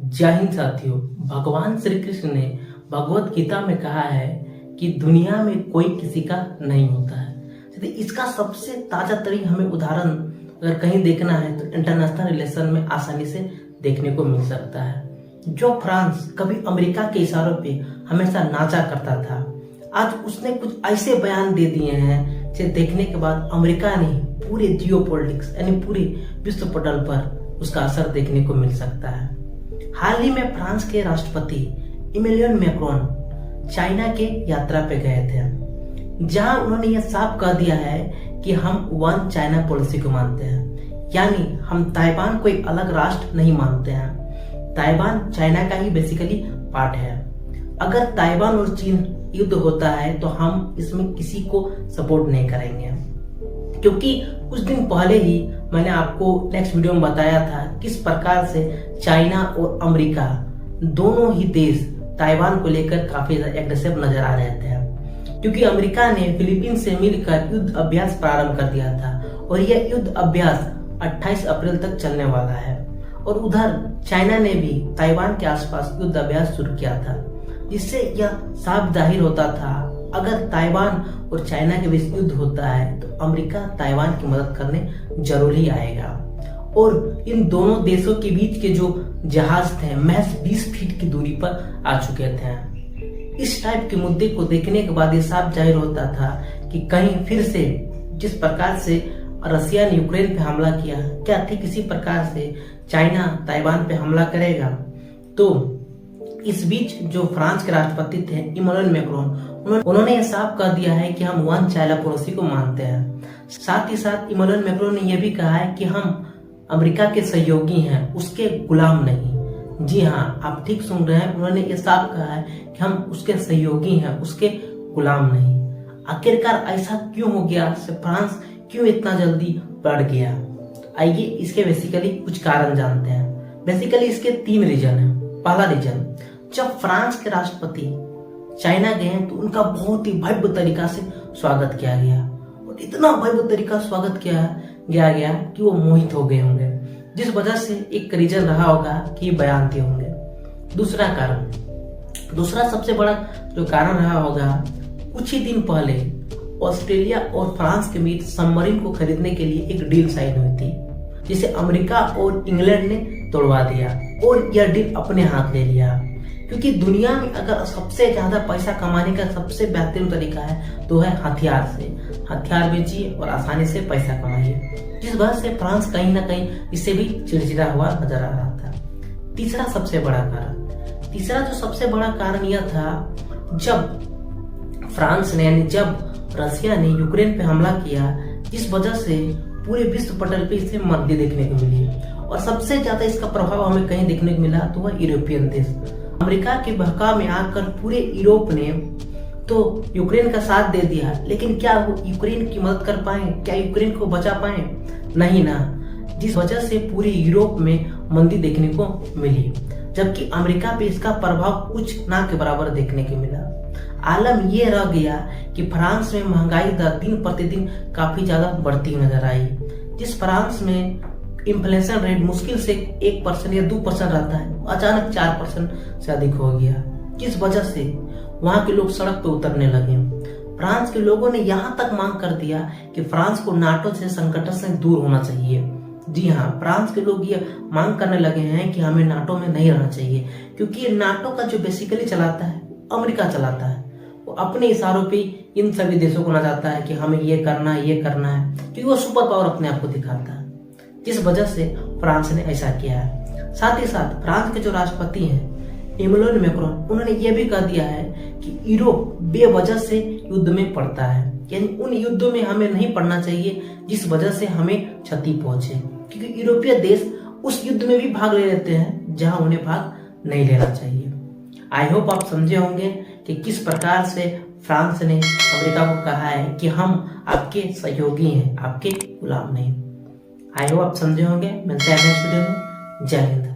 जय हिंद साथियों। भगवान श्री कृष्ण ने भगवत गीता में कहा है कि दुनिया में कोई किसी का नहीं होता है। यदि इसका सबसे ताजा तरीन हमें उदाहरण अगर कहीं देखना है तो इंटरनेशनल रिलेशन में आसानी से देखने को मिल सकता है। जो फ्रांस कभी अमेरिका के इशारों पे हमेशा नाचा करता था, आज उसने कुछ ऐसे बयान दे दिए हैं जिसे देखने के बाद अमेरिका ने पूरे जियोपॉलिटिक्स यानी पूरे विश्व पटल पर उसका असर देखने को मिल सकता है। हाल ही में फ्रांस के राष्ट्रपति इमैनुअल मैक्रोन चाइना के यात्रा पे गए थे, जहां उन्होंने यह साफ कह दिया है कि हम वन चाइना पॉलिसी को मानते हैं, यानी हम ताइवान को एक अलग राष्ट्र नहीं मानते हैं। ताइवान चाइना का ही बेसिकली पार्ट है। अगर ताइवान और चीन युद्ध होता है तो हम इसमें किसी को सपोर्ट नहीं करेंगे, क्योंकि कुछ दिन पहले ही मैंने आपको नेक्स्ट वीडियो में बताया था किस प्रकार से चाइना और अमेरिका दोनों ही देश ताइवान को लेकर काफी एग्रेसिव नजर आ रहे थे, क्योंकि अमेरिका ने फिलीपींस से मिलकर युद्ध अभ्यास प्रारंभ कर दिया था और यह युद्ध अभ्यास 28 अप्रैल तक चलने वाला है। और उधर चाइना ने भी ताइवान के आसपास युद्ध अभ्यास शुरू किया था, जिससे यह साफ जाहिर होता था अगर ताइवान और चाइना के बीच युद्ध होता है तो अमेरिका ताइवान की मदद करने जरूर ही आएगा। और इन दोनों देशों के बीच के जो जहाज थे महज 20 फीट की दूरी पर आ चुके थे। इस टाइप के मुद्दे को देखने के बाद ये साफ जाहिर होता था कि कहीं फिर से जिस प्रकार से रसिया ने यूक्रेन पे हमला किया, क्या ठीक इसी प्रकार से चाइना ताइवान पे हमला करेगा। तो इस बीच जो फ्रांस के राष्ट्रपति थे इमैनुअल मैक्रोन, उन्होंने यह साफ कह दिया है कि हम वन चाइना पॉलिसी को मानते हैं। साथ ही साथ इमैनुअल मैक्रोन ने यह भी कहा है कि हम अमेरिका के सहयोगी हैं, उसके गुलाम नहीं। जी हाँ, आप ठीक सुन रहे हैं, उन्होंने ये साफ कहा है कि हम उसके सहयोगी हैं, उसके गुलाम नहीं। आखिरकार ऐसा क्यों हो गया? फ्रांस क्यों इतना जल्दी बढ़ गया? आइए इसके बेसिकली कुछ कारण जानते हैं। बेसिकली इसके 3 रीजन है। पहला रीजन, जब फ्रांस के राष्ट्रपति चाइना गए तो उनका बहुत ही भव्य तरीका से स्वागत किया गया, और इतना भव्य तरीका स्वागत किया गया कि वो मोहित हो गए होंगे, जिस वजह से एक रीजन रहा होगा कि बयान दिए होंगे। दूसरा सबसे बड़ा जो कारण रहा होगा, कुछ ही दिन पहले ऑस्ट्रेलिया और फ्रांस के बीच सबमरीन को खरीदने के लिए एक डील साइन हुई थी, जिसे अमेरिका और इंग्लैंड ने तोड़वा दिया और यह डील अपने हाथ ले लिया। क्योंकि दुनिया में अगर सबसे ज्यादा पैसा कमाने का सबसे बेहतरीन तरीका है तो है हथियार से। हथियार बेचिए और आसानी से पैसा कमाइए, जिस वजह से फ्रांस कहीं ना कहीं इससे भी चिड़चिड़ा हुआ नजर आ रहा था। तीसरा जो सबसे बड़ा कारण यह था, जब फ्रांस ने यानी जब रसिया ने यूक्रेन पे हमला किया, जिस वजह से पूरे विश्व पटल पे इसे मंदी देखने को मिली, और सबसे ज्यादा इसका प्रभाव हमें कहीं देखने को मिला तो वह यूरोपियन देश। अमेरिका के बहकाव में आकर पूरे यूरोप ने तो यूक्रेन का साथ दे दिया, लेकिन क्या वो यूक्रेन की मदद कर पाए? क्या यूक्रेन को बचा पाए? नहीं ना, जिस वजह से पूरे यूरोप में मंदी देखने को मिली, जबकि अमेरिका पे इसका प्रभाव कुछ ना के बराबर देखने को मिला। आलम यह रह गया कि फ्रांस में महंगाई दर दिन प्रतिदिन काफी ज्यादा बढ़ती नजर आई। जिस फ्रांस में इन्फ्लेशन रेट मुश्किल से 1% या 2% रहता है, अचानक 4% से अधिक हो गया, जिस वजह से वहां के लोग सड़क पर उतरने लगे। फ्रांस के लोगों ने यहाँ तक मांग कर दिया कि फ्रांस को नाटो से संकट से दूर होना चाहिए। जी हाँ, फ्रांस के लोग ये मांग करने लगे हैं कि हमें नाटो में नहीं रहना चाहिए, क्योंकि नाटो का जो बेसिकली चलाता है अमेरिका चलाता है। वो अपने इशारों पे इन सभी देशों को नचाता है कि हमें ये करना है, क्योंकि वो सुपर पावर अपने आप को दिखाता है, जिस वजह से फ्रांस ने ऐसा किया है। साथ ही साथ फ्रांस के जो राष्ट्रपति हैं इमैनुअल मैक्रोन, उन्होंने ये भी कह दिया है कि यूरोप बेवजह से युद्ध में पड़ता है, यानी उन युद्धों में हमें नहीं पड़ना चाहिए जिस वजह से हमें क्षति पहुंचे, क्योंकि यूरोपीय देश उस युद्ध में भी भाग ले लेते हैं जहां उन्हें भाग नहीं लेना चाहिए। आई होप आप समझे होंगे कि किस प्रकार से फ्रांस ने अमेरिका को कहा है कि हम आपके सहयोगी हैं, आपके गुलाम नहीं। आई होप आप समझे होंगे। मिलते हैं नेक्स्ट वीडियो में। जय हिंद।